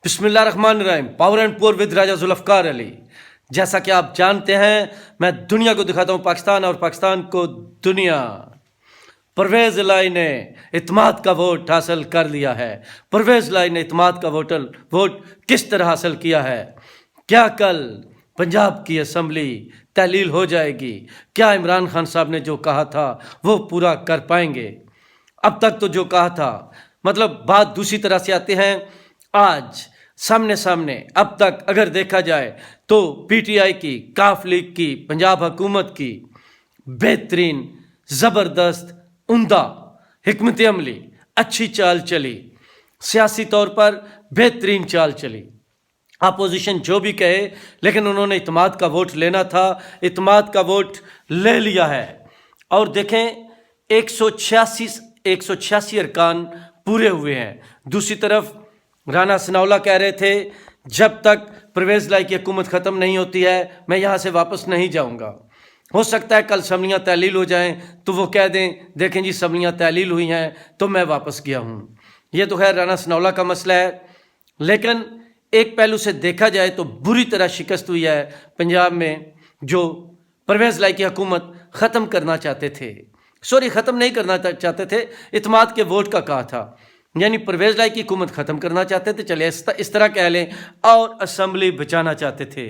بسم اللہ الرحمن الرحیم، پاور اینڈ پور ود راجہ ذوالفقار علی۔ جیسا کہ آپ جانتے ہیں، میں دنیا کو دکھاتا ہوں پاکستان اور پاکستان کو دنیا۔ پرویز الہی نے اعتماد کا ووٹ حاصل کر لیا ہے۔ پرویز الہی نے اعتماد کا ووٹ کس طرح حاصل کیا ہے؟ کیا کل پنجاب کی اسمبلی تحلیل ہو جائے گی؟ کیا عمران خان صاحب نے جو کہا تھا وہ پورا کر پائیں گے؟ اب تک تو جو کہا تھا، مطلب بات دوسری طرح سے آتے ہیں۔ آج سامنے اب تک اگر دیکھا جائے تو پی ٹی آئی کی، کاف لیگ کی، پنجاب حکومت کی بہترین، زبردست، عمدہ حکمت عملی، اچھی چال چلی، سیاسی طور پر بہترین چال چلی۔ اپوزیشن جو بھی کہے، لیکن انہوں نے اعتماد کا ووٹ لینا تھا، اعتماد کا ووٹ لے لیا ہے۔ اور دیکھیں 186 ارکان پورے ہوئے ہیں۔ دوسری طرف رانا ثناءاللہ کہہ رہے تھے جب تک پرویز الہی کی حکومت ختم نہیں ہوتی ہے میں یہاں سے واپس نہیں جاؤں گا۔ ہو سکتا ہے کل اسمبلیاں تحلیل ہو جائیں تو وہ کہہ دیں دیکھیں جی اسمبلیاں تحلیل ہوئی ہیں تو میں واپس گیا ہوں۔ یہ تو خیر رانا ثناءاللہ کا مسئلہ ہے، لیکن ایک پہلو سے دیکھا جائے تو بری طرح شکست ہوئی ہے پنجاب میں، جو پرویز الہی کی حکومت ختم کرنا چاہتے تھے، ختم نہیں کرنا چاہتے تھے، اعتماد کے ووٹ کا کہا تھا، یعنی پرویز الہی کی حکومت ختم کرنا چاہتے تھے، چلے اس طرح کہہ لیں، اور اسمبلی بچانا چاہتے تھے۔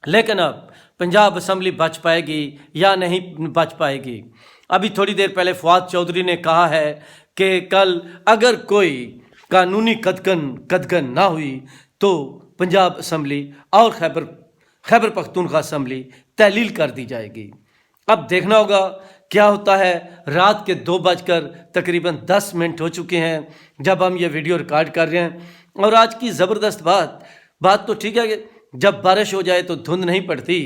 لیکن اب پنجاب اسمبلی بچ پائے گی یا نہیں بچ پائے گی؟ ابھی تھوڑی دیر پہلے فواد چودھری نے کہا ہے کہ کل اگر کوئی قانونی قدغن نہ ہوئی تو پنجاب اسمبلی اور خیبر پختونخوا اسمبلی تحلیل کر دی جائے گی۔ اب دیکھنا ہوگا کیا ہوتا ہے۔ رات کے 2 تقریباً 10 ہو چکے ہیں جب ہم یہ ویڈیو ریکارڈ کر رہے ہیں، اور آج کی زبردست بات تو ٹھیک ہے کہ جب بارش ہو جائے تو دھند نہیں پڑتی،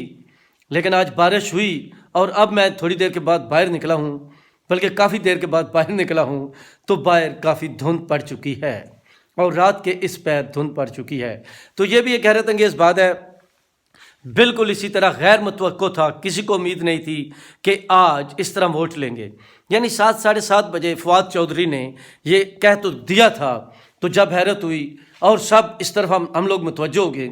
لیکن آج بارش ہوئی اور اب میں تھوڑی دیر کے بعد باہر نکلا ہوں، بلکہ کافی دیر کے بعد باہر نکلا ہوں تو باہر کافی دھند پڑ چکی ہے، اور رات کے اس پیر دھند پڑ چکی ہے۔ تو یہ بھی ایک حیرت انگیز بات ہے۔ بالکل اسی طرح غیر متوقع تھا، کسی کو امید نہیں تھی کہ آج اس طرح ووٹ لیں گے، یعنی 7:30 بجے فواد چودھری نے یہ کہہ تو دیا تھا، تو جب حیرت ہوئی اور سب اس طرف ہم لوگ متوجہ ہو گئے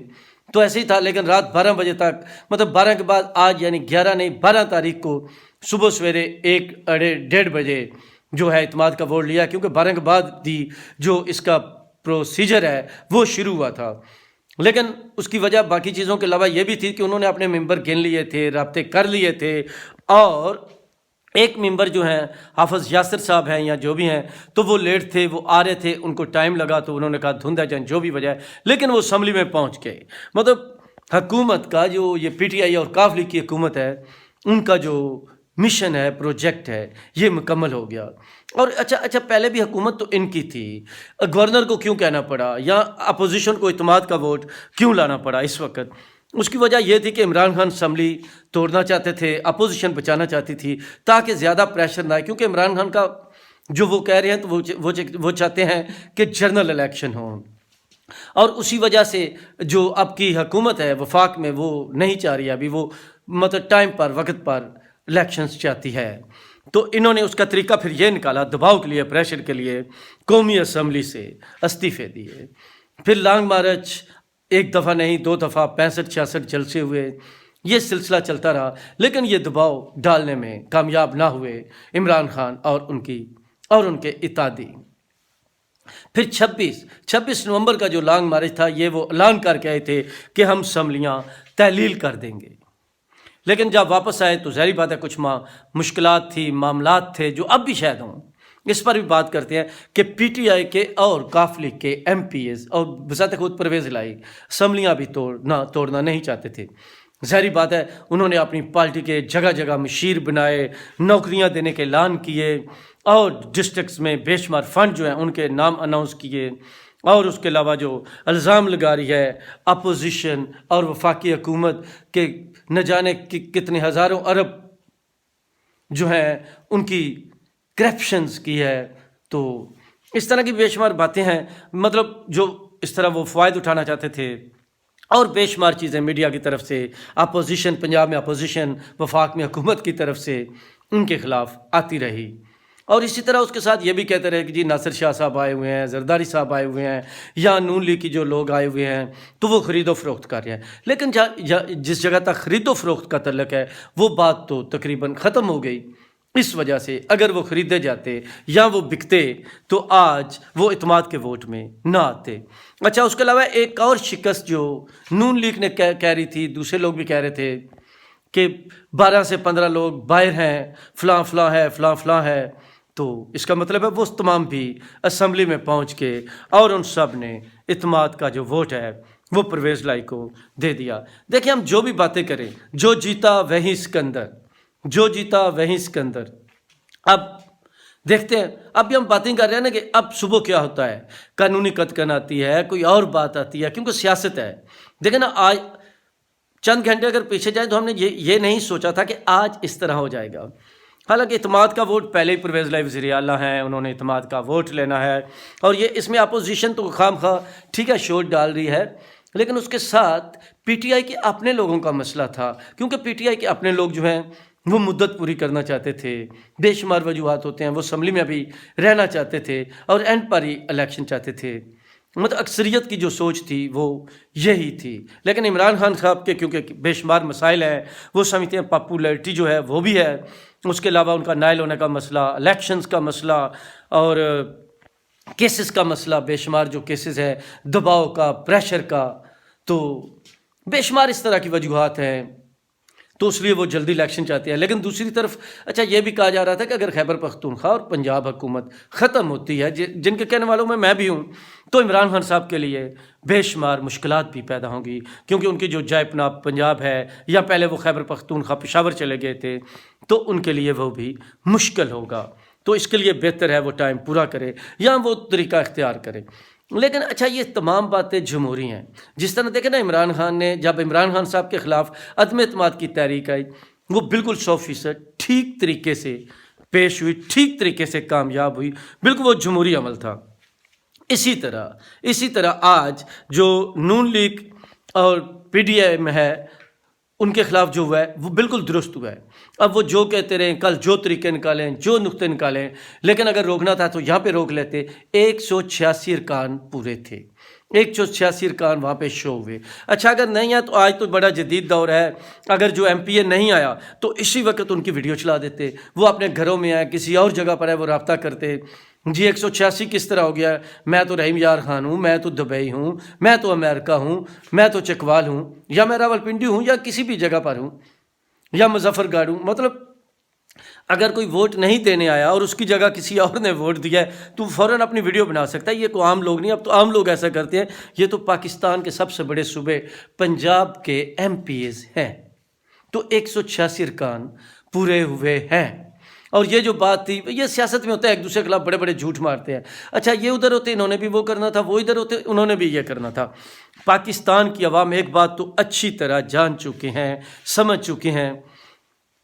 تو ایسے ہی تھا، لیکن رات 12 بجے تک، مطلب 12 کے بعد آج یعنی 11 نہیں 12 تاریخ کو صبح سویرے 1-1:30 بجے جو ہے اعتماد کا ووٹ لیا، کیونکہ 12 کے بعد دی جو اس کا پروسیجر ہے وہ شروع ہوا تھا۔ لیکن اس کی وجہ باقی چیزوں کے علاوہ یہ بھی تھی کہ انہوں نے اپنے ممبر گن لیے تھے، رابطے کر لیے تھے، اور ایک ممبر جو ہیں حافظ یاسر صاحب ہیں یا جو بھی ہیں، تو وہ لیٹ تھے، وہ آ رہے تھے، ان کو ٹائم لگا تو انہوں نے کہا دھند ہے جو بھی وجہ ہے، لیکن وہ اسمبلی میں پہنچ گئے۔ مطلب حکومت کا جو یہ پی ٹی آئی اور کاف لیگ کی حکومت ہے، ان کا جو مشن ہے، پروجیکٹ ہے، یہ مکمل ہو گیا۔ اور اچھا پہلے بھی حکومت تو ان کی تھی، گورنر کو کیوں کہنا پڑا یا اپوزیشن کو اعتماد کا ووٹ کیوں لانا پڑا اس وقت؟ اس کی وجہ یہ تھی کہ عمران خان اسمبلی توڑنا چاہتے تھے، اپوزیشن بچانا چاہتی تھی تاکہ زیادہ پریشر نہ آئے، کیونکہ عمران خان کا جو وہ کہہ رہے ہیں تو وہ چاہتے ہیں کہ جنرل الیکشن ہوں، اور اسی وجہ سے جو اب کی حکومت ہے وفاق میں وہ نہیں چاہ رہی، ابھی وہ مطلب ٹائم پر، وقت پر الیکشنز چاہتی ہے۔ تو انہوں نے اس کا طریقہ پھر یہ نکالا، دباؤ کے لیے، پریشر کے لیے، قومی اسمبلی سے استعفے دیے، پھر لانگ مارچ 1 دفعہ نہیں 2 دفعہ 65-66 جلسے ہوئے، یہ سلسلہ چلتا رہا، لیکن یہ دباؤ ڈالنے میں کامیاب نہ ہوئے عمران خان اور ان کے اتحادی۔ پھر 26 نومبر کا جو لانگ مارچ تھا، یہ وہ اعلان کر کے آئے تھے کہ ہم اسمبلیاں تحلیل کر دیں گے، لیکن جب واپس آئے تو ظاہری بات ہے کچھ مشکلات تھی، معاملات تھے جو اب بھی شاید ہوں، اس پر بھی بات کرتے ہیں کہ پی ٹی آئی کے اور کاف لیگ کے ایم پی ایز اور بذات خود پرویز الہی اسمبلیاں بھی توڑنا نہیں چاہتے تھے۔ ظاہری بات ہے انہوں نے اپنی پارٹی کے جگہ مشیر بنائے، نوکریاں دینے کے اعلان کیے، اور ڈسٹرکٹس میں بے شمار فنڈ جو ہیں ان کے نام اناؤنس کیے، اور اس کے علاوہ جو الزام لگا رہی ہے اپوزیشن اور وفاقی حکومت کے نہ جانے کتنے ہزاروں ارب جو ہیں ان کی کرپشنز کی ہے، تو اس طرح کی بے شمار باتیں ہیں، مطلب جو اس طرح وہ فوائد اٹھانا چاہتے تھے، اور بے شمار چیزیں میڈیا کی طرف سے، اپوزیشن، پنجاب میں اپوزیشن، وفاق میں حکومت کی طرف سے ان کے خلاف آتی رہی۔ اور اسی طرح اس کے ساتھ یہ بھی کہتے رہے کہ جی ناصر شاہ صاحب آئے ہوئے ہیں، زرداری صاحب آئے ہوئے ہیں، یا نون لیگ کی جو لوگ آئے ہوئے ہیں تو وہ خرید و فروخت کر رہے ہیں. لیکن جس جگہ تک خرید و فروخت کا تعلق ہے وہ بات تو تقریباً ختم ہو گئی. اس وجہ سے اگر وہ خریدے جاتے یا وہ بکتے تو آج وہ اعتماد کے ووٹ میں نہ آتے. اچھا، اس کے علاوہ ایک اور شکست جو نون لیگ نے کہہ رہی تھی، دوسرے لوگ بھی کہہ رہے تھے کہ 12 سے 15 لوگ باہر ہیں، فلاں فلاں ہے، فلاں فلاں ہے، تو اس کا مطلب ہے وہ تمام بھی اسمبلی میں پہنچ کے اور ان سب نے اعتماد کا جو ووٹ ہے وہ پرویز لائی کو دے دیا. دیکھیں، ہم جو بھی باتیں کریں، جو جیتا وہی سکندر، جو جیتا وہی سکندر. اب دیکھتے ہیں، اب بھی ہم باتیں کر رہے ہیں نا کہ اب صبح کیا ہوتا ہے، قانونی قدغن آتی ہے، کوئی اور بات آتی ہے، کیونکہ سیاست ہے. دیکھیں نا، آج چند گھنٹے اگر پیچھے جائیں تو ہم نے یہ نہیں سوچا تھا کہ آج اس طرح ہو جائے گا. حالانکہ اعتماد کا ووٹ پہلے ہی پرویز لائی وزیر اعلیٰ ہیں، انہوں نے اعتماد کا ووٹ لینا ہے، اور یہ اس میں اپوزیشن تو خام خواہ ٹھیک ہے شوٹ ڈال رہی ہے، لیکن اس کے ساتھ پی ٹی آئی کے اپنے لوگوں کا مسئلہ تھا، کیونکہ پی ٹی آئی کے اپنے لوگ جو ہیں وہ مدت پوری کرنا چاہتے تھے. بے شمار وجوہات ہوتے ہیں، وہ اسمبلی میں بھی رہنا چاہتے تھے اور اینڈ پر ہی الیکشن چاہتے تھے. مطلب اکثریت کی جو سوچ تھی وہ یہی تھی. لیکن عمران خان صاحب کے کیونکہ بے شمار مسائل ہیں، وہ سمجھتے ہیں پاپولیرٹی جو ہے وہ بھی ہے، اس کے علاوہ ان کا نائل ہونے کا مسئلہ، الیکشنز کا مسئلہ، اور کیسز کا مسئلہ، بے شمار جو کیسز ہیں، دباؤ کا، پریشر کا، تو بے شمار اس طرح کی وجوہات ہیں، تو اس لیے وہ جلدی الیکشن چاہتے ہیں. لیکن دوسری طرف اچھا یہ بھی کہا جا رہا تھا کہ اگر خیبر پختونخوا اور پنجاب حکومت ختم ہوتی ہے، جن کے کہنے والوں میں بھی ہوں، تو عمران خان صاحب کے لیے بے شمار مشکلات بھی پیدا ہوں گی، کیونکہ ان کی جو جائے پناہ پنجاب ہے، یا پہلے وہ خیبر پختونخوا پشاور چلے گئے تھے، تو ان کے لیے وہ بھی مشکل ہوگا. تو اس کے لیے بہتر ہے وہ ٹائم پورا کرے یا وہ طریقہ اختیار کرے. لیکن اچھا یہ تمام باتیں جمہوری ہیں. جس طرح دیکھیں نا، عمران خان نے جب عمران خان صاحب کے خلاف عدم اعتماد کی تحریک آئی، وہ بالکل 100% ٹھیک طریقے سے پیش ہوئی، ٹھیک طریقے سے کامیاب ہوئی، بالکل وہ جمہوری عمل تھا. اسی طرح آج جو نون لیگ اور پی ڈی آئی میں ہے، ان کے خلاف جو ہوا ہے وہ بالکل درست ہوا ہے. اب وہ جو کہتے رہیں، کل جو طریقے نکالیں، جو نقطے نکالیں، لیکن اگر روکنا تھا تو یہاں پہ روک لیتے. 186 ارکان پورے تھے، 186 ارکان وہاں پہ شو ہوئے. اچھا اگر نہیں ہے تو آج تو بڑا جدید دور ہے، اگر جو ایم پی اے نہیں آیا تو اسی وقت ان کی ویڈیو چلا دیتے، وہ اپنے گھروں میں ہے، کسی اور جگہ پر ہے، وہ رابطہ کرتے. جی 186 کس طرح ہو گیا؟ میں تو رحیم یار خان ہوں، میں تو دبئی ہوں، میں تو امریکہ ہوں، میں تو چکوال ہوں، یا میں راولپنڈی ہوں، یا کسی بھی جگہ پر ہوں، یا مظفر گڑھ ہوں. مطلب اگر کوئی ووٹ نہیں دینے آیا اور اس کی جگہ کسی اور نے ووٹ دیا ہے تو فوراً اپنی ویڈیو بنا سکتا ہے. یہ کوئی عام لوگ نہیں، اب تو عام لوگ ایسا کرتے ہیں. یہ تو پاکستان کے سب سے بڑے صوبے پنجاب کے ایم پی ایز ہیں، تو 186 ارکان پورے ہوئے ہیں. اور یہ جو بات تھی، یہ سیاست میں ہوتا ہے، ایک دوسرے کے خلاف بڑے بڑے جھوٹ مارتے ہیں. اچھا یہ ادھر ہوتے انہوں نے بھی وہ کرنا تھا، وہ ادھر ہوتے انہوں نے بھی یہ کرنا تھا. پاکستان کی عوام ایک بات تو اچھی طرح جان چکے ہیں، سمجھ چکے ہیں،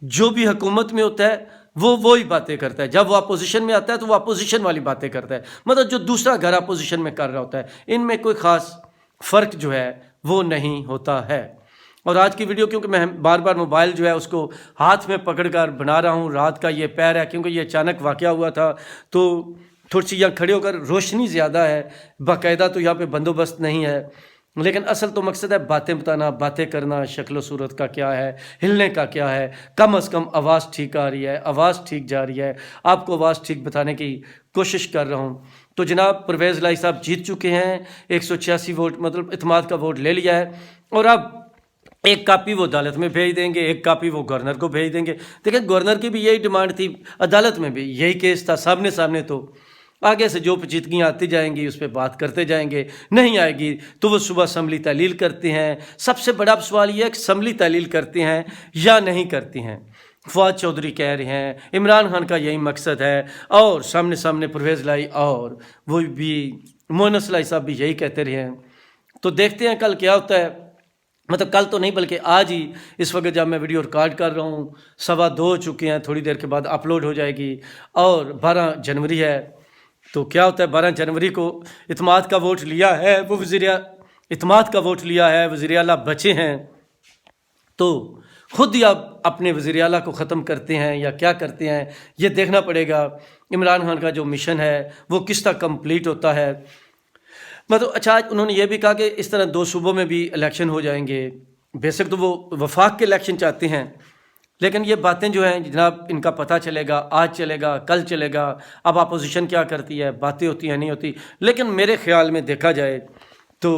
جو بھی حکومت میں ہوتا ہے وہ وہی باتیں کرتا ہے، جب وہ اپوزیشن میں آتا ہے تو وہ اپوزیشن والی باتیں کرتا ہے. مطلب جو دوسرا گھر اپوزیشن میں کر رہا ہوتا ہے، ان میں کوئی خاص فرق جو ہے وہ نہیں ہوتا ہے. اور آج کی ویڈیو کیونکہ میں بار بار موبائل جو ہے اس کو ہاتھ میں پکڑ کر بنا رہا ہوں، رات کا یہ پیر ہے کیونکہ یہ اچانک واقعہ ہوا تھا، تو تھوڑی سی یہاں کھڑے ہو کر روشنی زیادہ ہے، باقاعدہ تو یہاں پہ بندوبست نہیں ہے. لیکن اصل تو مقصد ہے باتیں بتانا، باتیں کرنا، شکل و صورت کا کیا ہے، ہلنے کا کیا ہے، کم از کم آواز ٹھیک آ رہی ہے، آواز ٹھیک جا رہی ہے، آپ کو آواز ٹھیک بتانے کی کوشش کر رہا ہوں. تو جناب پرویز لائی صاحب جیت چکے ہیں، 186 ووٹ مطلب اعتماد کا ووٹ لے لیا ہے، اور اب ایک کاپی وہ عدالت میں بھیج دیں گے، ایک کاپی وہ گورنر کو بھیج دیں گے. دیکھیں گورنر کی بھی یہی ڈیمانڈ تھی، عدالت میں بھی یہی کیس تھا، سامنے. تو آگے سے جو پیچیدگیاں آتی جائیں گی اس پہ بات کرتے جائیں گے، نہیں آئے گی تو وہ صبح اسمبلی تحلیل کرتے ہیں. سب سے بڑا سوال یہ ہے کہ اسمبلی تحلیل کرتے ہیں یا نہیں کرتے ہیں. فواد چودھری کہہ رہے ہیں عمران خان کا یہی مقصد ہے، اور سامنے پرویز لائی اور وہ بھی مونس لائی صاحب بھی یہی کہتے رہے ہیں. تو دیکھتے ہیں کل کیا ہوتا ہے. مطلب کل تو نہیں بلکہ آج ہی، اس وقت جب میں ویڈیو ریکارڈ کر رہا ہوں 2:15 ہو چکے ہیں، تھوڑی دیر کے بعد اپلوڈ ہو جائے گی. اور 12 جنوری ہے، تو کیا ہوتا ہے 12 جنوری کو اعتماد کا ووٹ لیا ہے، وہ اعتماد کا ووٹ لیا ہے، وزیر اعلیٰ بچے ہیں، تو خود ہی آپ اپنے وزیر اعلیٰ کو ختم کرتے ہیں یا کیا کرتے ہیں یہ دیکھنا پڑے گا. عمران خان کا جو مشن ہے وہ کس طرح کمپلیٹ ہوتا ہے. مطلب اچھا انہوں نے یہ بھی کہا کہ اس طرح 2 صوبوں میں بھی الیکشن ہو جائیں گے. بیسک تو وہ وفاق کے الیکشن چاہتے ہیں، لیکن یہ باتیں جو ہیں جناب ان کا پتہ چلے گا، آج چلے گا، کل چلے گا. اب اپوزیشن کیا کرتی ہے، باتیں ہوتی ہیں نہیں ہوتی. لیکن میرے خیال میں دیکھا جائے تو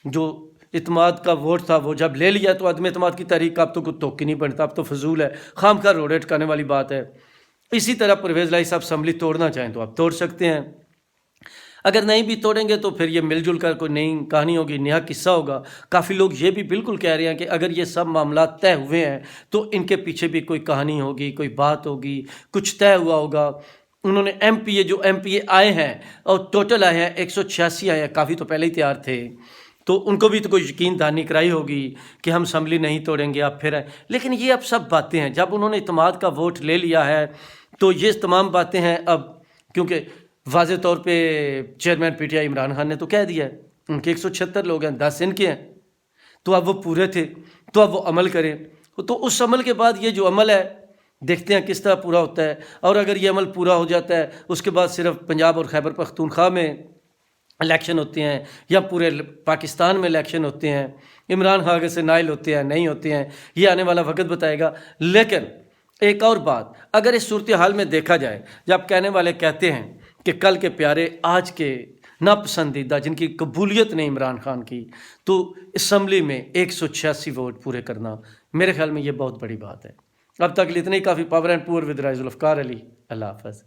جو اعتماد کا ووٹ تھا وہ جب لے لیا تو عدم اعتماد کی تحریک کا اب تو کوئی توقع نہیں بنتا، اب تو فضول ہے، خام خواہ روڑے اٹکانے والی بات ہے. اسی طرح پرویز الہی صاحب اسمبلی توڑنا چاہیں تو آپ توڑ سکتے ہیں، اگر نہیں بھی توڑیں گے تو پھر یہ مل جل کر کوئی نئی کہانی ہوگی، نیا قصہ ہوگا. کافی لوگ یہ بھی بالکل کہہ رہے ہیں کہ اگر یہ سب معاملات طے ہوئے ہیں تو ان کے پیچھے بھی کوئی کہانی ہوگی، کوئی بات ہوگی، کچھ طے ہوا ہوگا. انہوں نے ایم پی اے آئے ہیں اور ٹوٹل آئے ہیں 186 آئے ہیں، کافی تو پہلے ہی تیار تھے، تو ان کو بھی تو کوئی یقین دہانی کرائی ہوگی کہ ہم اسمبلی نہیں توڑیں گے، آپ پھر آئے. لیکن یہ اب سب باتیں ہیں، جب انہوں نے اعتماد کا ووٹ لے لیا ہے تو یہ تمام باتیں ہیں. اب کیونکہ واضح طور پہ chairman P T I Imran Khan نے تو کہہ دیا ہے، ان کے 176 لوگ ہیں، 10 ان کے ہیں، تو اب وہ پورے تھے، تو اب وہ عمل کریں. تو اس عمل کے بعد یہ جو عمل ہے دیکھتے ہیں کس طرح پورا ہوتا ہے. اور اگر یہ عمل پورا ہو جاتا ہے اس کے بعد صرف پنجاب اور خیبر پختونخوا میں الیکشن ہوتے ہیں یا پورے پاکستان میں الیکشن ہوتے ہیں، عمران خان سے نائل ہوتے ہیں نہیں ہوتے ہیں، یہ آنے والا وقت بتائے گا. لیکن ایک اور بات، اگر اس صورتحال میں دیکھا جائے، جب کہنے والے کہتے ہیں کہ کل کے پیارے آج کے ناپسندیدہ جن کی قبولیت نہیں عمران خان کی، تو اسمبلی میں 186 ووٹ پورے کرنا میرے خیال میں یہ بہت بڑی بات ہے. اب تک اتنے ہی کافی. پاور اینڈ پور ود رائز ذوالفقار علی. اللہ حافظ.